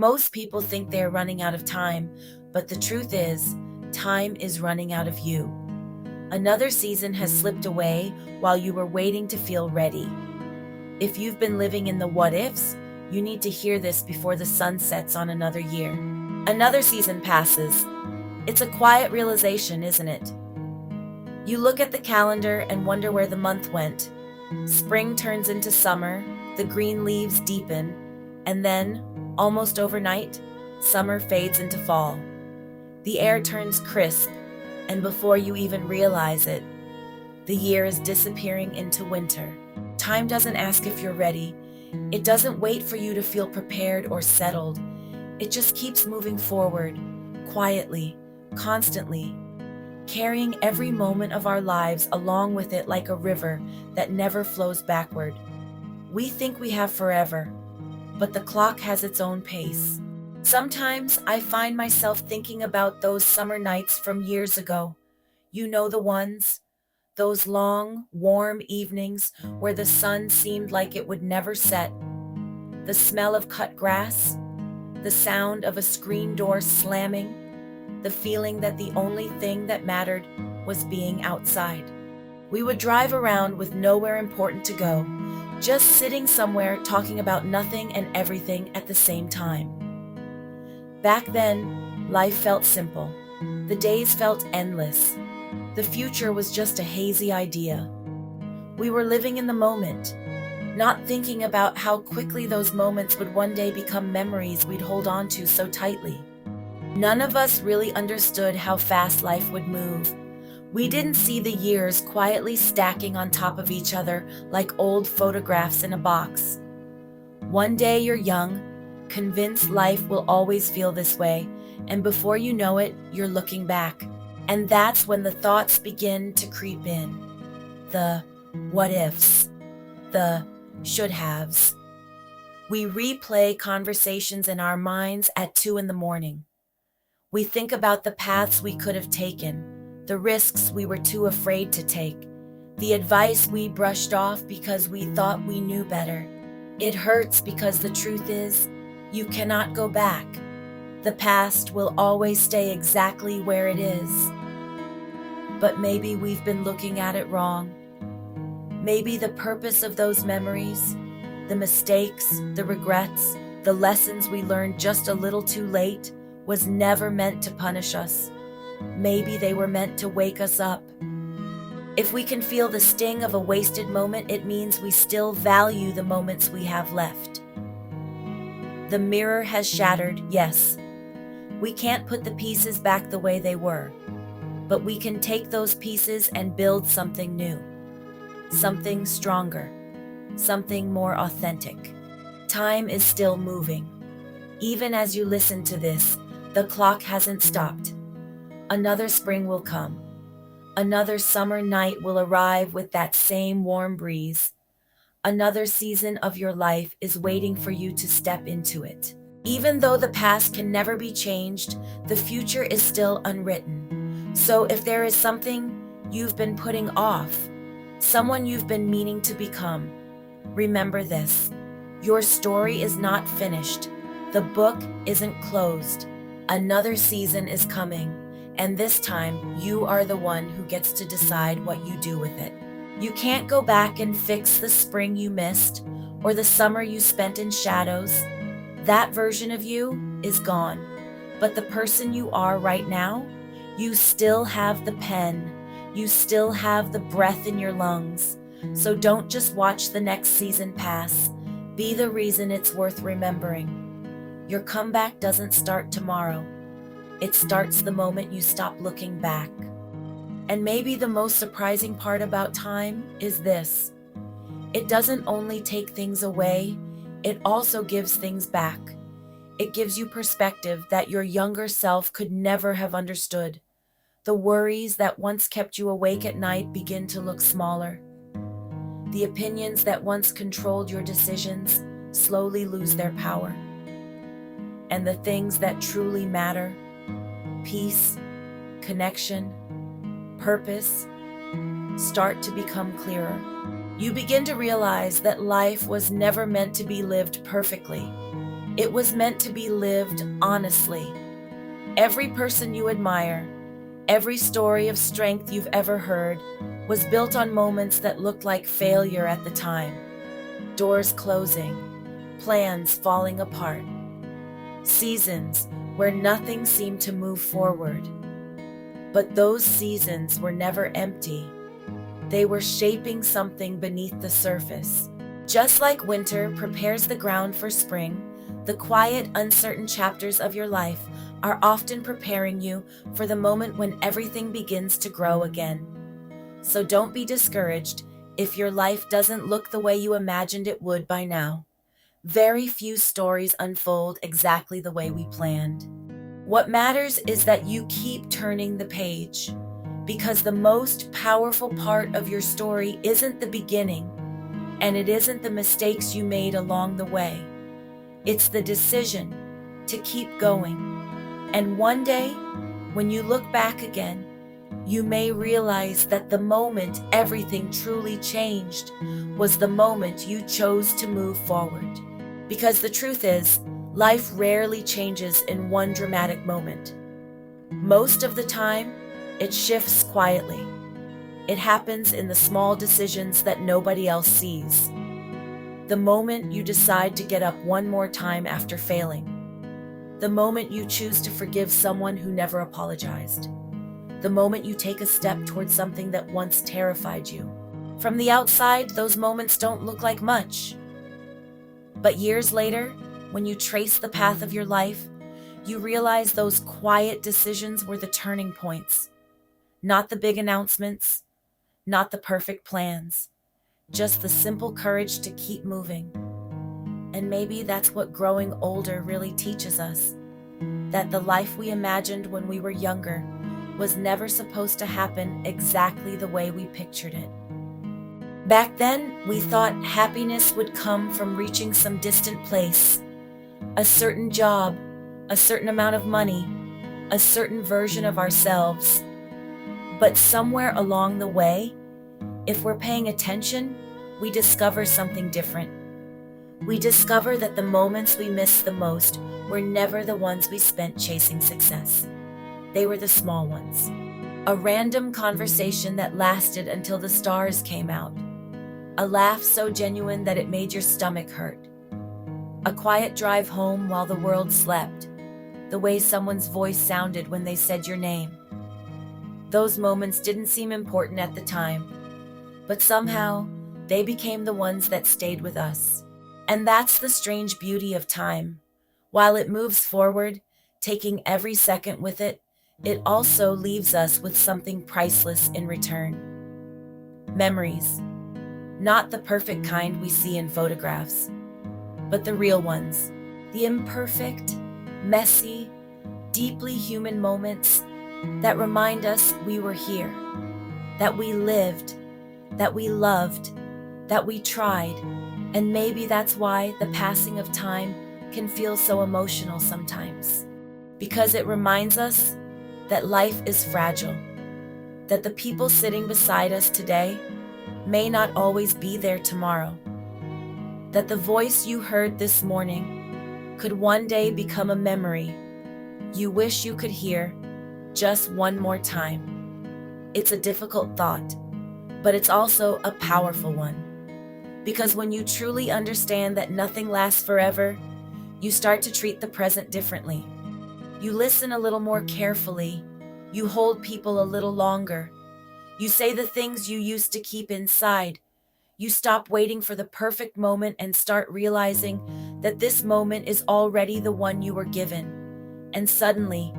Most people think they're running out of time, but the truth is, time is running out of you. Another season has slipped away while you were waiting to feel ready. If you've been living in the what-ifs, you need to hear this before the sun sets on another year. Another season passes. It's a quiet realization, isn't it? You look at the calendar and wonder where the month went. Spring turns into summer, the green leaves deepen, and then, almost overnight, summer fades into fall. The air turns crisp, and before you even realize it, the year is disappearing into winter. Time doesn't ask if you're ready. It doesn't wait for you to feel prepared or settled. It just keeps moving forward, quietly, constantly, carrying every moment of our lives along with it like a river that never flows backward. We think we have forever, but the clock has its own pace. Sometimes I find myself thinking about those summer nights from years ago. You know the ones, those long, warm evenings where the sun seemed like it would never set. The smell of cut grass, the sound of a screen door slamming, the feeling that the only thing that mattered was being outside. We would drive around with nowhere important to go, just sitting somewhere talking about nothing and everything at the same time. Back then, life felt simple. The days felt endless. The future was just a hazy idea. We were living in the moment, not thinking about how quickly those moments would one day become memories we'd hold on to so tightly. None of us really understood how fast life would move. We didn't see the years quietly stacking on top of each other like old photographs in a box. One day you're young, convinced life will always feel this way, and before you know it, you're looking back. And that's when the thoughts begin to creep in. The what-ifs, the should-haves. We replay conversations in our minds at 2 a.m. We think about the paths we could have taken, the risks we were too afraid to take, the advice we brushed off because we thought we knew better. It hurts because the truth is, you cannot go back. The past will always stay exactly where it is. But maybe we've been looking at it wrong. Maybe the purpose of those memories, the mistakes, the regrets, the lessons we learned just a little too late, was never meant to punish us. Maybe they were meant to wake us up. If we can feel the sting of a wasted moment, it means we still value the moments we have left. The mirror has shattered, yes. We can't put the pieces back the way they were, but we can take those pieces and build something new, something stronger, something more authentic. Time is still moving. Even as you listen to this, the clock hasn't stopped. Another spring will come. Another summer night will arrive with that same warm breeze. Another season of your life is waiting for you to step into it. Even though the past can never be changed, the future is still unwritten. So if there is something you've been putting off, someone you've been meaning to become, remember this: your story is not finished. The book isn't closed. Another season is coming, and this time you are the one who gets to decide what you do with it. You can't go back and fix the spring you missed or the summer you spent in shadows. That version of you is gone, but the person you are right now, you still have the pen, you still have the breath in your lungs. So don't just watch the next season pass. Be the reason it's worth remembering. Your comeback doesn't start tomorrow. It starts the moment you stop looking back. And maybe the most surprising part about time is this: it doesn't only take things away, it also gives things back. It gives you perspective that your younger self could never have understood. The worries that once kept you awake at night begin to look smaller. The opinions that once controlled your decisions slowly lose their power. And the things that truly matter, peace, connection, purpose, start to become clearer. You begin to realize that life was never meant to be lived perfectly. It was meant to be lived honestly. Every person you admire, every story of strength you've ever heard, was built on moments that looked like failure at the time. Doors closing, plans falling apart, seasons where nothing seemed to move forward. But those seasons were never empty. They were shaping something beneath the surface. Just like winter prepares the ground for spring, the quiet, uncertain chapters of your life are often preparing you for the moment when everything begins to grow again. So don't be discouraged if your life doesn't look the way you imagined it would by now. Very few stories unfold exactly the way we planned. What matters is that you keep turning the page, because the most powerful part of your story isn't the beginning, and it isn't the mistakes you made along the way. It's the decision to keep going. And one day, when you look back again, you may realize that the moment everything truly changed was the moment you chose to move forward. Because the truth is, life rarely changes in one dramatic moment. Most of the time, it shifts quietly. It happens in the small decisions that nobody else sees. The moment you decide to get up one more time after failing. The moment you choose to forgive someone who never apologized. The moment you take a step towards something that once terrified you. From the outside, those moments don't look like much. But years later, when you trace the path of your life, you realize those quiet decisions were the turning points. Not the big announcements, not the perfect plans, just the simple courage to keep moving. And maybe that's what growing older really teaches us, that the life we imagined when we were younger was never supposed to happen exactly the way we pictured it. Back then, we thought happiness would come from reaching some distant place, a certain job, a certain amount of money, a certain version of ourselves. But somewhere along the way, if we're paying attention, we discover something different. We discover that the moments we miss the most were never the ones we spent chasing success. They were the small ones. A random conversation that lasted until the stars came out. A laugh so genuine that it made your stomach hurt. A quiet drive home while the world slept. The way someone's voice sounded when they said your name. Those moments didn't seem important at the time, but somehow they became the ones that stayed with us. And that's the strange beauty of time. While it moves forward, taking every second with it, it also leaves us with something priceless in return. Memories. Not the perfect kind we see in photographs, but the real ones. The imperfect, messy, deeply human moments that remind us we were here, that we lived, that we loved, that we tried. And maybe that's why the passing of time can feel so emotional sometimes. Because it reminds us that life is fragile, that the people sitting beside us today may not always be there tomorrow, that the voice you heard this morning could one day become a memory you wish you could hear just one more time. It's a difficult thought, but it's also a powerful one. Because when you truly understand that nothing lasts forever, you start to treat the present differently. You listen a little more carefully. You hold people a little longer. You say the things you used to keep inside. You stop waiting for the perfect moment and start realizing that this moment is already the one you were given. And suddenly,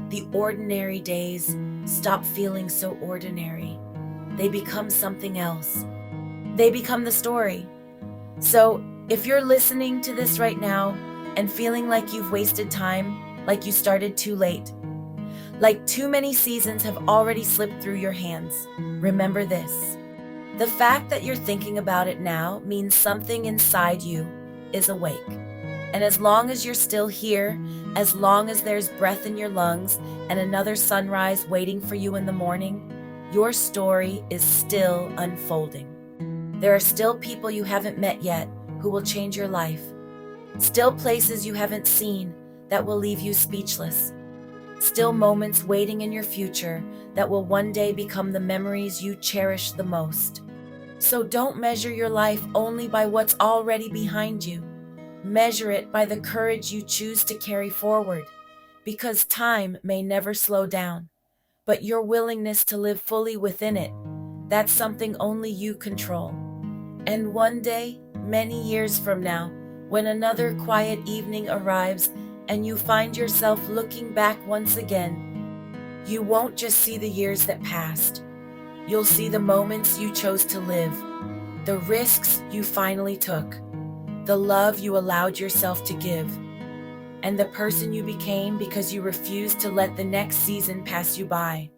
the ordinary days stop feeling so ordinary. They become something else. They become the story. So, if you're listening to this right now and feeling like you've wasted time, like you started too late, like too many seasons have already slipped through your hands, remember this. The fact that you're thinking about it now means something inside you is awake. And as long as you're still here, as long as there's breath in your lungs and another sunrise waiting for you in the morning, your story is still unfolding. There are still people you haven't met yet who will change your life. Still places you haven't seen that will leave you speechless. Still moments waiting in your future that will one day become the memories you cherish the most. So don't measure your life only by what's already behind you. Measure it by the courage you choose to carry forward, because time may never slow down, but your willingness to live fully within it, that's something only you control. And one day, many years from now, when another quiet evening arrives and you find yourself looking back once again, you won't just see the years that passed. You'll see the moments you chose to live, the risks you finally took, the love you allowed yourself to give, and the person you became because you refused to let the next season pass you by.